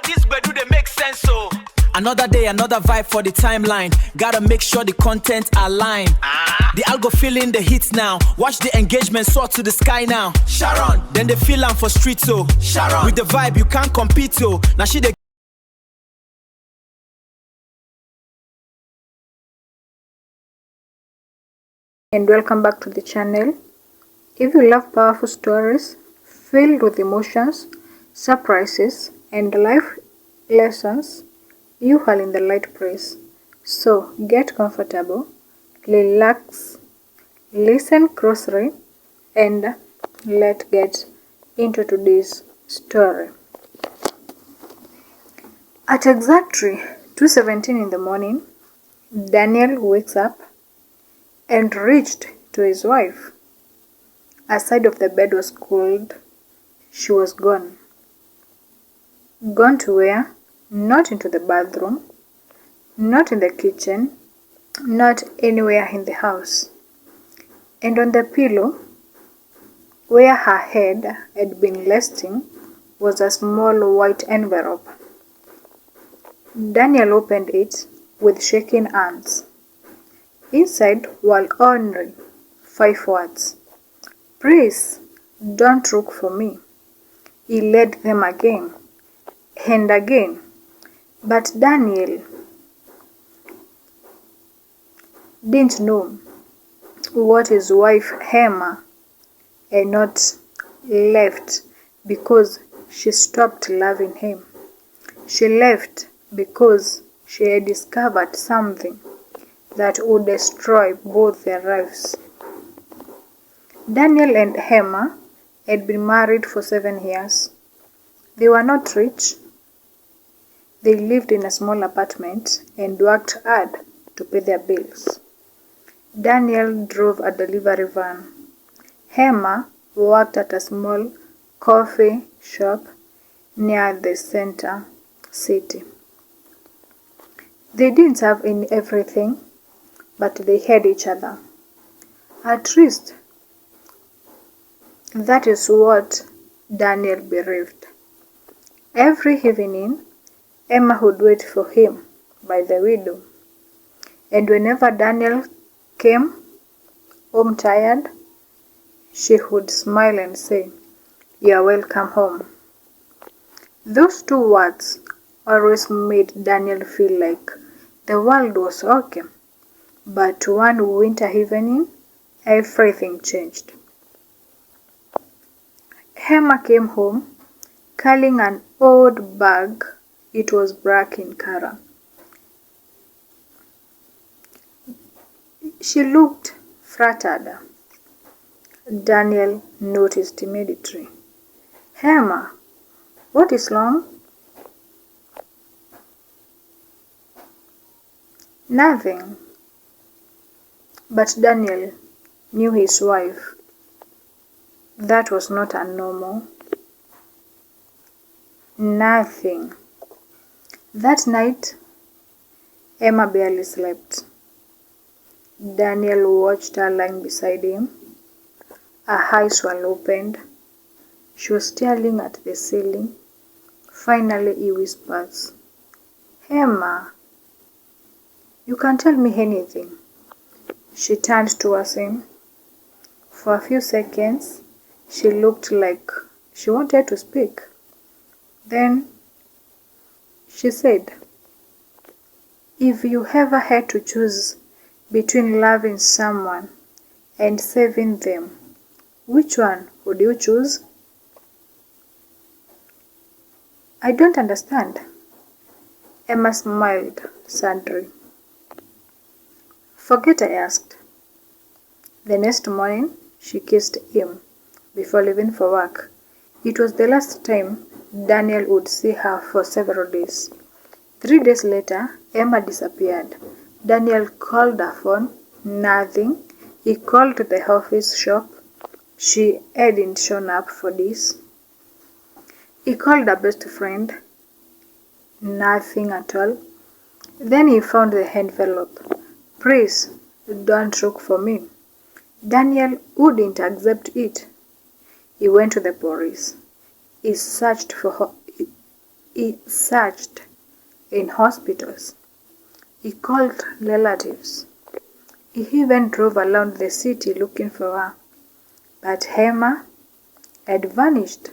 this do they make sense so. Another day, another vibe for the timeline. Gotta make sure the content align. The algo feeling the hits now. Watch the engagement soar to the sky now. Sharon, then they feel am for street so. Sharon, with the vibe you can't compete so. Now she the and welcome back to the channel. If you love powerful stories filled with emotions, surprises, and life lessons, you are in the right place. So get comfortable, relax, listen closely, and let's get into today's story. At exactly 2:17 in the morning, Daniel wakes up and reached to his wife. Her side of the bed was cold. She was gone. Gone to where? Not into the bathroom, not in the kitchen, not anywhere in the house. And on the pillow, where her head had been resting, was a small white envelope. Daniel opened it with shaking hands. Inside were only 5 words. "Please, don't look for me." He read them again and again. But Daniel didn't know what his wife Emma had not left because she stopped loving him. She left because she had discovered something that would destroy both their lives. Daniel and Emma had been married for 7 years. They were not rich. They lived in a small apartment and worked hard to pay their bills. Daniel drove a delivery van. Emma worked at a small coffee shop near the center city. They didn't have everything, but they had each other. At least, that is what Daniel believed. Every evening, Emma would wait for him by the window, and whenever Daniel came home tired, she would smile and say, "You are welcome home." Those 2 words always made Daniel feel like the world was okay, but one winter evening, everything changed. Emma came home carrying an old bag. It was black in color. She looked flattered. Daniel noticed immediately. "Emma, what is wrong?" "Nothing." But Daniel knew his wife. That was not a normal. Nothing. That night, Emma barely slept. Daniel watched her lying beside him. Her eyes were opened. She was staring at the ceiling. Finally, he whispers, "Emma, you can tell me anything." She turned towards him. For a few seconds, she looked like she wanted to speak. Then she said, "If you ever had to choose between loving someone and saving them, which one would you choose?" "I don't understand." Emma smiled sadly. "Forget I asked." The next morning, she kissed him before leaving for work. It was the last time Daniel would see her for several days. 3 days later, Emma disappeared. Daniel called her phone. Nothing. He called the office shop. She hadn't shown up for this. He called her best friend. Nothing at all. Then he found the envelope. "Please, don't look for me." Daniel wouldn't accept it. He went to the police. He searched for her. He searched in hospitals. He called relatives. He even drove around the city looking for her. But Emma had vanished.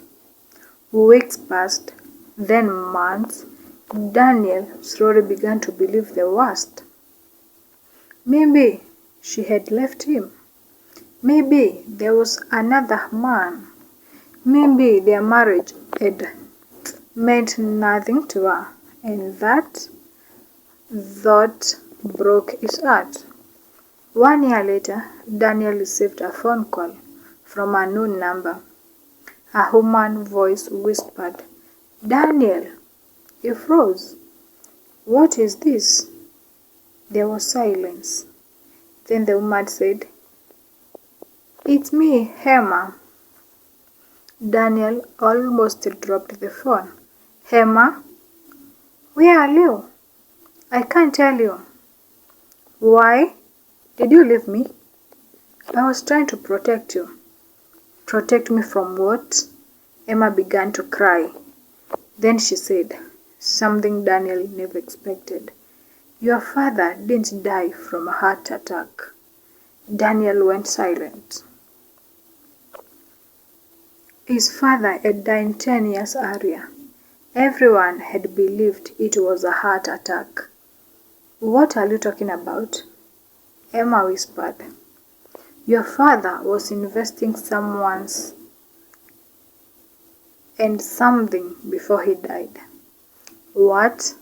Weeks passed, then months. Daniel slowly began to believe the worst. Maybe she had left him. Maybe there was another man. Maybe their marriage had meant nothing to her, and that thought broke his heart. 1 year later, Daniel received a phone call from a unknown number. A human voice whispered, "Daniel." He froze. "What is this?" There was silence. Then the woman said, "It's me, Emma." Daniel almost dropped the phone. "Emma? Where are you? I can't tell you." "Why? Did you leave me?" "I was trying to protect you." "Protect me from what?" Emma began to cry. Then she said something Daniel never expected. "Your father didn't die from a heart attack." Daniel went silent. His father had died 10 years earlier. Everyone had believed it was a heart attack. "What are you talking about?" Emma whispered. "Your father was investing someone's and something before he died." "What?"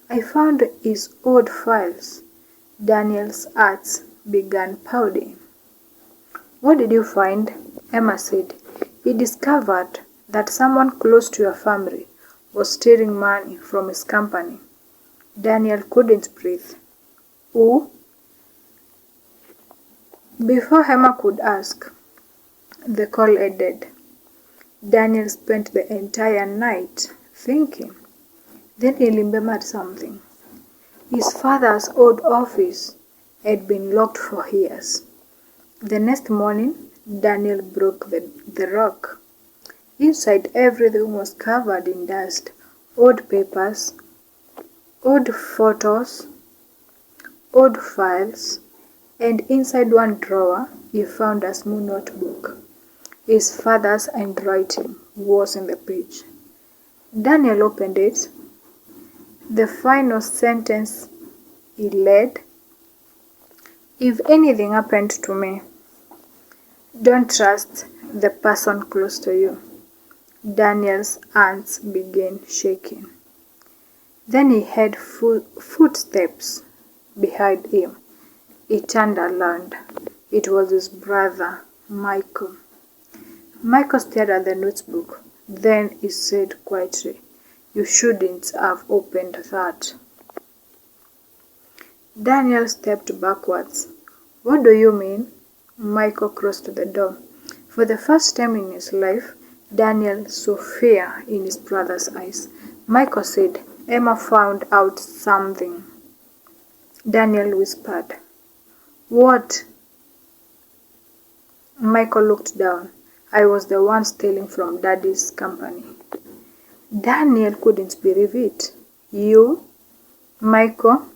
"I found his old files." Daniel's heart began pounding. "What did you find?" Emma said. "He discovered that someone close to your family was stealing money from his company." Daniel couldn't breathe. "Who?" Before Emma could ask, the call ended. Daniel spent the entire night thinking. Then he remembered something. His father's old office had been locked for years. The next morning, Daniel broke the lock. Inside, everything was covered in dust, old papers, old photos, old files, and inside one drawer he found a small notebook. His father's handwriting was in the page. Daniel opened it. The final sentence he read, "If anything happened to me, don't trust the person close to you." Daniel's hands began shaking. Then he heard footsteps behind him. He turned around. It was his brother, Michael. Michael stared at the notebook. Then he said quietly, "You shouldn't have opened that." Daniel stepped backwards. "What do you mean?" Michael crossed the door. For the first time in his life, Daniel saw fear in his brother's eyes. Michael said, "Emma found out something." Daniel whispered, "What?" Michael looked down. "I was the one stealing from Daddy's company." Daniel couldn't believe it. "You? Michael?"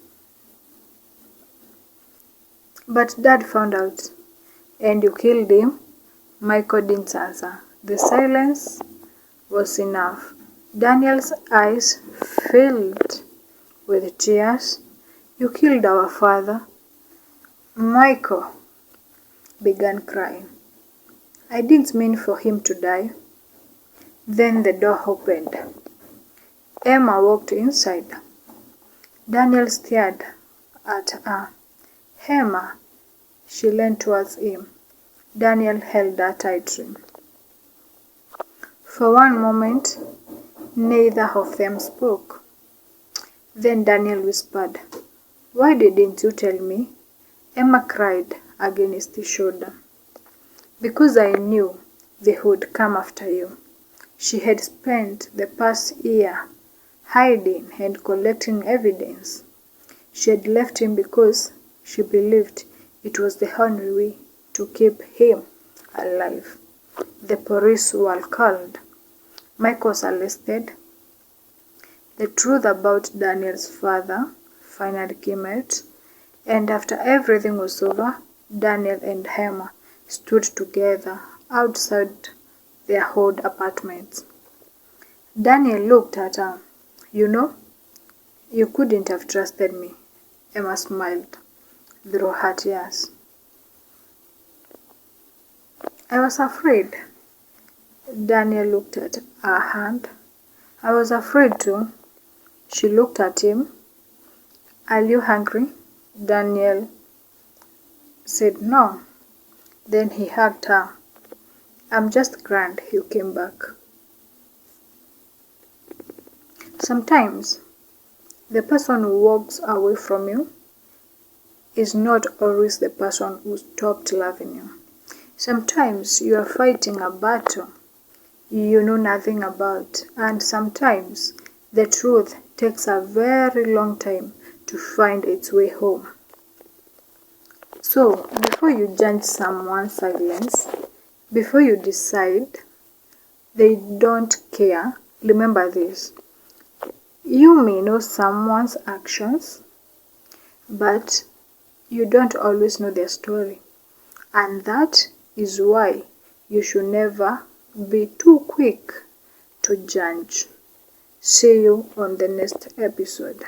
"But Dad found out." "And you killed him?" Michael didn't answer. The silence was enough. Daniel's eyes filled with tears. "You killed our father." Michael began crying. "I didn't mean for him to die." Then the door opened. Emma walked inside. Daniel stared at her. "Emma." She leaned towards him. Daniel held her tightly. For one moment, neither of them spoke. Then Daniel whispered, "Why didn't you tell me?" Emma cried against his shoulder. "Because I knew they would come after you." She had spent the past year hiding and collecting evidence. She had left him because she believed it was the only way to keep him alive. The police were called. Mike was arrested. The truth about Daniel's father finally came out, and after everything was over, Daniel and Emma stood together outside their old apartment. Daniel looked at her. "You know, you couldn't have trusted me," Emma smiled through her tears. "I was afraid." Daniel looked at her hand. "I was afraid too." She looked at him. "Are you hungry?" Daniel said no. Then he hugged her. "I'm just glad you came back." Sometimes the person who walks away from you is not always the person who stopped loving you. Sometimes you are fighting a battle you know nothing about, and sometimes the truth takes a very long time to find its way home. So, before you judge someone's silence, before you decide they don't care, remember this. You may know someone's actions, but you don't always know their story. And that is why you should never be too quick to judge. See you on the next episode.